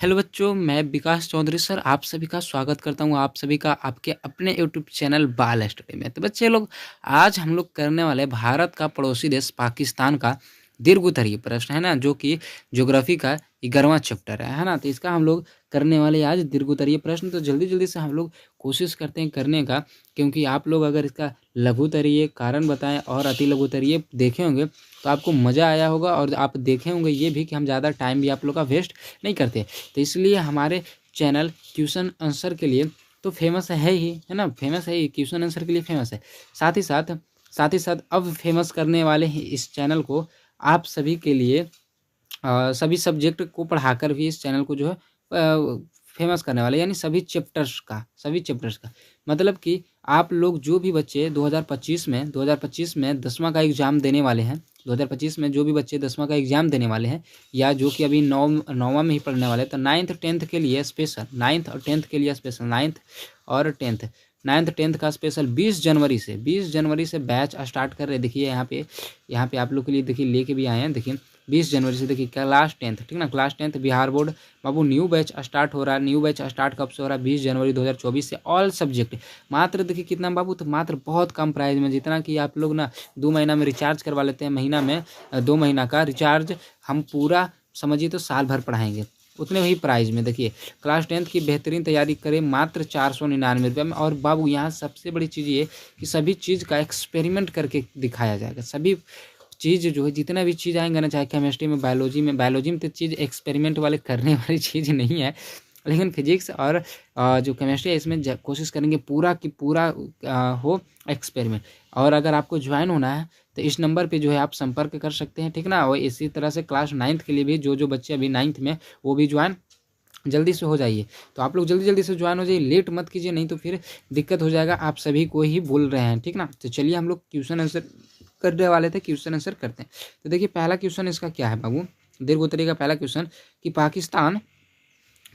Hello बच्चों, मैं विकास Chaudhary sir आप सभी का स्वागत करता हूँ। आप सभी का आपके अपने यूट्यूब चैनल बाल स्टडी में। तो बच्चे लोग, आज हम लोग करने वाले भारत का पड़ोसी देश पाकिस्तान का दीर्घ उत्तरीय प्रश्न है ना, जो कि ज्योग्राफी का 11वां चैप्टर है ना। तो इसका हम लोग करने वाले आज दीर्घ उत्तरीय प्रश्न। तो जल्दी जल्दी से हम लोग कोशिश करते हैं करने का, क्योंकि आप लोग अगर इसका लघु उत्तरीय, कारण बताएं और अति लघु उत्तरीय देखे होंगे तो आपको मज़ा आया होगा, और आप देखे होंगे ये भी कि हम ज़्यादा टाइम भी आप लोग का वेस्ट नहीं करते। तो इसलिए हमारे चैनल क्वेश्चन आंसर के लिए तो फेमस है ही, है ना, फेमस है ही, क्वेश्चन आंसर के लिए फेमस है। साथ ही साथ अब फेमस करने वाले हैं इस चैनल को आप सभी के लिए, सभी सब्जेक्ट को पढ़ाकर भी इस चैनल को जो है फेमस करने वाले, यानी सभी चैप्टर्स का मतलब कि आप लोग जो भी बच्चे 2025 में 10वां का एग्ज़ाम देने वाले हैं, 2025 में जो भी बच्चे 10वां का एग्ज़ाम देने वाले हैं, या जो कि अभी नौवां में ही पढ़ने वाले हैं, तो नाइन्थ और टेंथ के लिए स्पेशल, नाइन्थ टेंथ का स्पेशल 20 जनवरी से बैच स्टार्ट कर रहे हैं। देखिए यहाँ पे आप लोग के लिए देखिए लेके भी आए हैं। देखिए 20 जनवरी से देखिए क्लास 10th, ठीक ना, क्लास 10th बिहार बोर्ड बाबू न्यू बैच स्टार्ट हो रहा है। न्यू बैच स्टार्ट कब से हो रहा है? 20 जनवरी 2024 से। ऑल सब्जेक्ट मात्र देखिए कितना बाबू, तो मात्र बहुत कम प्राइस में, जितना कि आप लोग ना 2 महीना में रिचार्ज करवा लेते हैं, महीना में 2 महीना का रिचार्ज हम पूरा समझिए तो साल भर पढ़ाएंगे उतने ही प्राइस में। देखिए क्लास 10th की बेहतरीन तैयारी करें मात्र 499 में। और बाबू यहाँ सबसे बड़ी चीज़ ये कि सभी चीज़ का एक्सपेरिमेंट करके दिखाया जाएगा। सभी चीज़ जो है, जितना भी चीज़ आएंगे ना, चाहे केमिस्ट्री में, बायोलॉजी में तो चीज़ एक्सपेरिमेंट वाले करने वाली चीज़ नहीं है, लेकिन फिजिक्स और जो केमिस्ट्री है इसमें कोशिश करेंगे पूरा की पूरा हो एक्सपेरिमेंट। और अगर आपको ज्वाइन होना है तो इस नंबर पे जो है आप संपर्क कर सकते हैं, ठीक ना। और इसी तरह से क्लास 9th के लिए भी जो बच्चे अभी 9th में, वो भी ज्वाइन जल्दी से हो जाइए। तो आप लोग जल्दी जल्दी से ज्वाइन हो जाइए, लेट मत कीजिए, नहीं तो फिर दिक्कत हो जाएगा। आप सभी को ही बोल रहे हैं, ठीक ना। तो चलिए हम लोग क्वेश्चन आंसर करने वाले थे, क्वेश्चन आंसर करते हैं। तो देखिए पहला क्वेश्चन इसका क्या है बाबू, दीर्घ उत्तरीय का पहला क्वेश्चन कि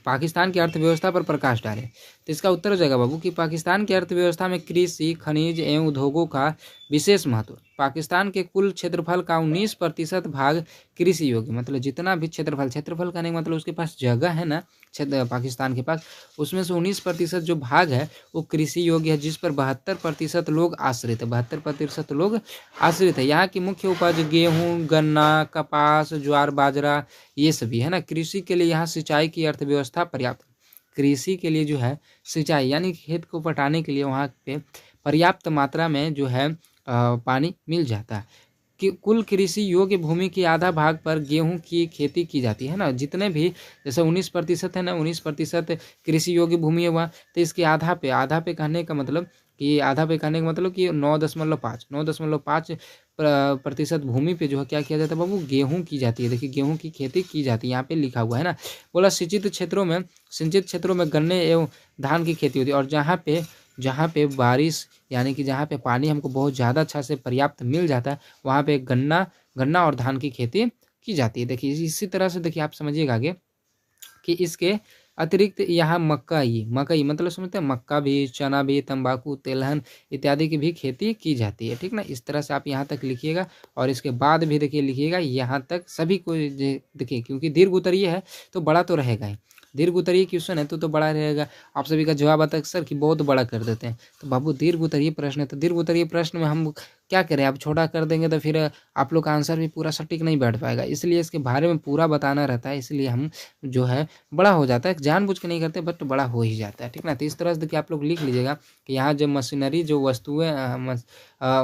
पाकिस्तान की अर्थव्यवस्था पर प्रकाश डालें। तो इसका उत्तर हो जाएगा बाबू कि पाकिस्तान की अर्थव्यवस्था में कृषि, खनिज एवं उद्योगों का विशेष महत्व। पाकिस्तान के कुल क्षेत्रफल का 19% भाग कृषि योग्य, मतलब जितना भी क्षेत्रफल का नहीं मतलब उसके पास जगह है ना, क्षेत्र पाकिस्तान के पास, उसमें से 19% जो भाग है वो कृषि योग्य है, जिस पर 72% लोग आश्रित है। 72% लोग आश्रित है। यहाँ की मुख्य उपज गेहूँ, गन्ना, कपास, ज्वार, बाजरा, ये सभी है ना। कृषि के लिए यहाँ सिंचाई की अर्थव्यवस्था पर्याप्त, कृषि के लिए जो है सिंचाई यानी खेत को पटाने के लिए वहाँ पे पर्याप्त मात्रा में जो है पानी मिल जाता है। कि कुल कृषि योग्य भूमि की आधा भाग पर गेहूं की खेती की जाती है ना। जितने भी जैसे 19% है ना, 19% कृषि योग्य भूमि है वहाँ, तो इसके आधा पे कहने का मतलब कि 9.5 प्रतिशत भूमि पे जो है क्या किया जाता है बाबू, गेहूं की जाती है। देखिए गेहूं की खेती की जाती है, यहाँ पे लिखा हुआ है ना। बोला सिंचित क्षेत्रों में गन्ने एवं धान की खेती होती है। और जहाँ पे बारिश यानी कि जहाँ पे पानी हमको बहुत ज़्यादा अच्छा से पर्याप्त मिल जाता है, वहाँ पे गन्ना और धान की खेती की जाती है। देखिए इसी तरह से देखिए आप समझिएगा आगे कि इसके अतिरिक्त यहाँ मकई मतलब समझते हैं, मक्का भी, चना भी, तंबाकू, तेलहन इत्यादि की भी खेती की जाती है, ठीक ना। इस तरह से आप यहाँ तक लिखिएगा, और इसके बाद भी देखिए लिखिएगा यहाँ तक सभी को। देखिए क्योंकि दीर्घ उत्तरीय है तो बड़ा तो रहेगा ही, दीर्घ उत्तरीय क्वेश्चन है तो बड़ा रहेगा। आप सभी का जवाब आता है सर कि बहुत बड़ा कर देते हैं, तो बाबू दीर्घ उत्तरीय प्रश्न है, तो दीर्घ उत्तरीय प्रश्न में हम क्या करें, आप छोटा कर देंगे तो फिर आप लोग का आंसर भी पूरा सटीक नहीं बैठ पाएगा। इसलिए इसके बारे में पूरा बताना रहता है, इसलिए हम जो है बड़ा हो जाता है, जानबूझ के नहीं करते बट बड़ा हो ही जाता है, ठीक ना। तो इस तरह से देखिए आप लोग लिख लीजिएगा कि यहाँ जो मशीनरी जो वस्तुएं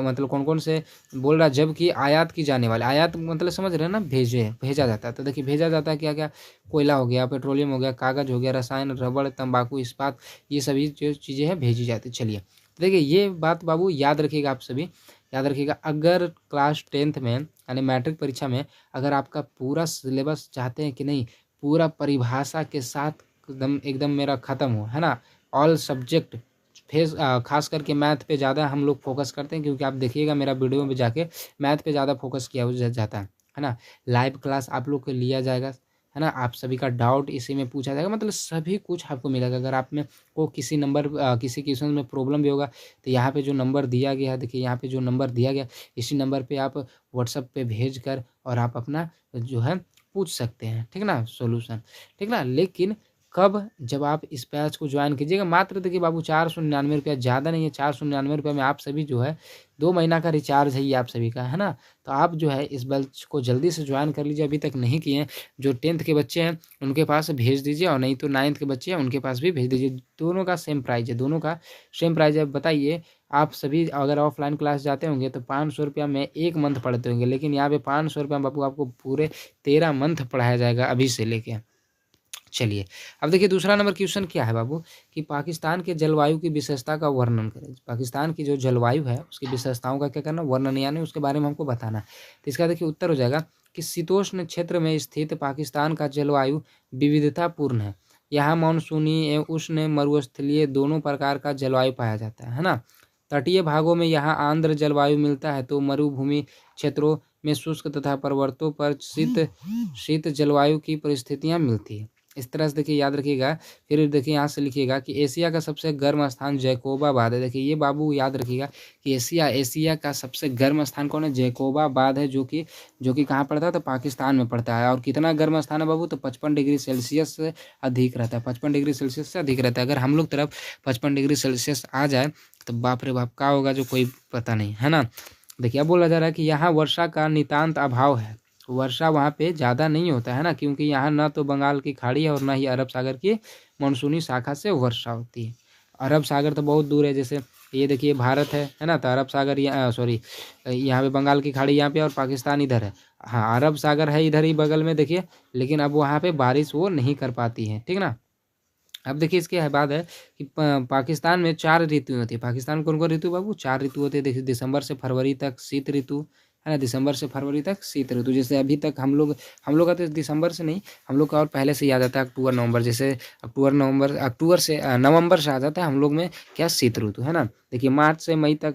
मतलब कौन कौन से बोल रहा है, जबकि आयात की जाने वाले, आयात मतलब समझ रहे हैं ना, भेजा जाता है। तो देखिए भेजा जाता है क्या क्या, कोयला हो गया, पेट्रोलियम हो गया, कागज हो गया, रसायन, रबड़, तंबाकू, इस्पात, ये सभी जो चीज़ें हैं भेजी जाती। चलिए तो देखिए ये बात बाबू याद रखिएगा, आप सभी याद रखिएगा। अगर क्लास 10th में यानी मैट्रिक परीक्षा में अगर आपका पूरा सिलेबस चाहते हैं कि नहीं, पूरा परिभाषा के साथ एकदम एकदम मेरा ख़त्म हो, है ना, ऑल सब्जेक्ट खास करके मैथ पे ज़्यादा हम लोग फोकस करते हैं, क्योंकि आप देखिएगा मेरा वीडियो में जाके मैथ पे ज़्यादा फोकस किया जाता है ना। लाइव क्लास आप लोग को लिया जाएगा, है ना। आप सभी का डाउट इसी में पूछा जाएगा, मतलब सभी कुछ आपको मिलेगा। अगर आप में को किसी क्वेश्चन में प्रॉब्लम भी होगा तो यहाँ पे जो नंबर दिया गया है, देखिए यहाँ पे जो नंबर दिया गया, इसी नंबर पे आप व्हाट्सएप पे भेज कर और आप अपना जो है पूछ सकते हैं, ठीक ना, सॉल्यूशन, ठीक ना। लेकिन कब, जब आप इस बैच को ज्वाइन कीजिएगा। मात्र देखिए बाबू 499 रुपया, ज़्यादा नहीं है, 499 रुपये में आप सभी जो है 2 महीना का रिचार्ज है ये आप सभी का, है ना। तो आप जो है इस बैच को जल्दी से ज्वाइन कर लीजिए, अभी तक नहीं किए हैं। जो 10th के बच्चे हैं उनके पास भेज दीजिए, और नहीं तो 9th के बच्चे हैं उनके पास भी भेज दीजिए। दोनों का सेम प्राइस है, दोनों का सेम प्राइस है। बताइए, आप सभी अगर ऑफलाइन क्लास जाते होंगे तो 500 रुपया में 1 मंथ पढ़ते होंगे, लेकिन यहाँ पे 500 रुपया बापू आपको पूरे 13 मंथ पढ़ाया जाएगा अभी से लेके। चलिए, अब देखिए दूसरा नंबर क्वेश्चन क्या है बाबू, कि पाकिस्तान के जलवायु की विशेषता का वर्णन करें। पाकिस्तान की जो जलवायु है उसकी विशेषताओं का क्या करना, वर्णन, यानी उसके बारे में हमको बताना। तो इसका देखिए उत्तर हो जाएगा कि शीतोष्ण क्षेत्र में स्थित पाकिस्तान का जलवायु विविधतापूर्ण है। यहाँ मानसूनी एवं उष्ण मरुस्थलीय दोनों प्रकार का जलवायु पाया जाता है ना। तटीय भागों में यहाँ आर्द्र जलवायु मिलता है, तो मरुभूमि क्षेत्रों में शुष्क तथा पर्वतों पर शीत जलवायु की परिस्थितियाँ मिलती है। इस तरह से देखिए याद रखिएगा। फिर देखिए यहाँ से लिखिएगा कि एशिया का सबसे गर्म स्थान जैकोबाबाद है। देखिए ये बाबू याद रखिएगा कि एशिया का सबसे गर्म स्थान कौन है, जैकोबाबाद है, जो कि कहाँ पड़ता है, तो पाकिस्तान में पड़ता है। और कितना गर्म स्थान है बाबू, तो 55 डिग्री सेल्सियस से अधिक रहता है, 55 डिग्री सेल्सियस से अधिक रहता है। अगर हम लोग तरफ 55 डिग्री सेल्सियस आ जाए तो बाप रे बाप क्या होगा, जो कोई पता नहीं, है ना। देखिए अब बोला जा रहा है कि यहाँ वर्षा का नितांत अभाव है। वर्षा वहाँ पे ज़्यादा नहीं होता है ना, क्योंकि यहाँ ना तो बंगाल की खाड़ी है और ना ही अरब सागर की मानसूनी शाखा से वर्षा होती है। अरब सागर तो बहुत दूर है, जैसे ये देखिए भारत है ना, तो अरब सागर यहाँ पे बंगाल की खाड़ी यहाँ पे और पाकिस्तान इधर है। हाँ, अरब सागर है इधर ही बगल में देखिए, लेकिन अब वहाँ पे बारिश वो नहीं कर पाती है, ठीक ना। अब देखिए इसके बाद है कि पाकिस्तान में 4 ऋतुएं होती है। पाकिस्तान में कौन कौन ऋतु बाबू, 4 ऋतु होते हैं। देखिए दिसंबर से फरवरी तक शीत ऋतु, है ना, दिसंबर से फरवरी तक शीत ऋतु। जैसे अभी तक हम लोग का तो दिसंबर से नहीं, हम लोग का और पहले से याद आता है अक्टूबर नवंबर। जैसे अक्टूबर से नवंबर से आ जाता है हम लोग में क्या, शीत ऋतु, है ना। देखिए मार्च से मई तक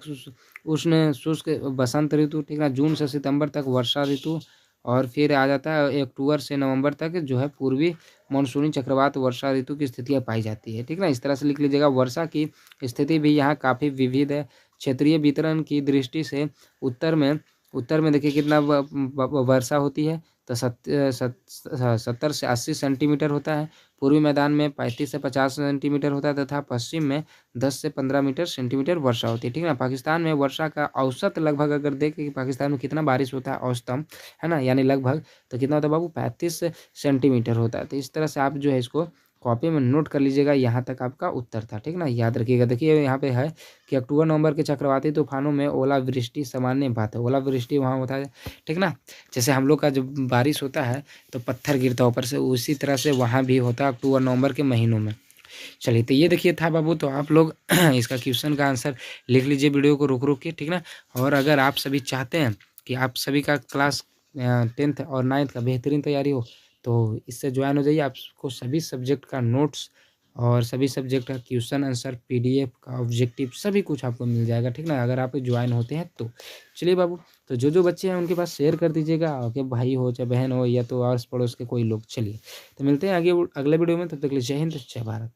उष्ण शुष्क बसंत ऋतु, ठीक है। जून से सितंबर तक वर्षा ऋतु, और फिर आ जाता है अक्टूबर से नवंबर तक जो है पूर्वी मानसूनी चक्रवात वर्षा ऋतु की स्थितियाँ पाई जाती है, ठीक ना। इस तरह से लिख लीजिएगा। वर्षा की स्थिति भी यहाँ काफ़ी विविध है। क्षेत्रीय वितरण की दृष्टि से उत्तर में देखिए कितना वर्षा होती है, तो 70 से 80 सेंटीमीटर होता है। पूर्वी मैदान में 35 से 50 सेंटीमीटर होता है, तथा पश्चिम में 10 से 15 सेंटीमीटर वर्षा होती है, ठीक ना। पाकिस्तान में वर्षा का औसत लगभग अगर देखें कि पाकिस्तान में कितना बारिश होता है औसतम, है ना, यानी लगभग, तो कितना होता है बाबू, 35 सेंटीमीटर होता है। तो इस तरह से आप जो है इसको कॉपी में नोट कर लीजिएगा। यहाँ तक आपका उत्तर था, ठीक ना, याद रखिएगा। देखिए यहाँ पे है कि अक्टूबर नवंबर के चक्रवाती तूफानों में ओलावृष्टि सामान्य बात है। ओलावृष्टि वहाँ होता है, ठीक ना। जैसे हम लोग का जब बारिश होता है तो पत्थर गिरता है ऊपर से, उसी तरह से वहाँ भी होता है अक्टूबर नवंबर के महीनों में। चलिए, तो ये देखिए था बाबू। तो आप लोग इसका क्वेश्चन का आंसर लिख लीजिए वीडियो को रुक के, ठीक ना। और अगर आप सभी चाहते हैं कि आप सभी का क्लास 10th और 9th का बेहतरीन तैयारी हो, तो इससे ज्वाइन हो जाइए। आपको सभी सब्जेक्ट का नोट्स और सभी सब्जेक्ट का क्वेश्चन आंसर, PDF का ऑब्जेक्टिव, सभी कुछ आपको मिल जाएगा, ठीक ना, अगर आप ज्वाइन होते हैं तो। चलिए बाबू, तो जो बच्चे हैं उनके पास शेयर कर दीजिएगा, कि भाई हो चाहे बहन हो, या तो आस पड़ोस के कोई लोग। चलिए, तो मिलते हैं आगे अगले वीडियो में, तब तक के लिए जय हिंद, जय भारत।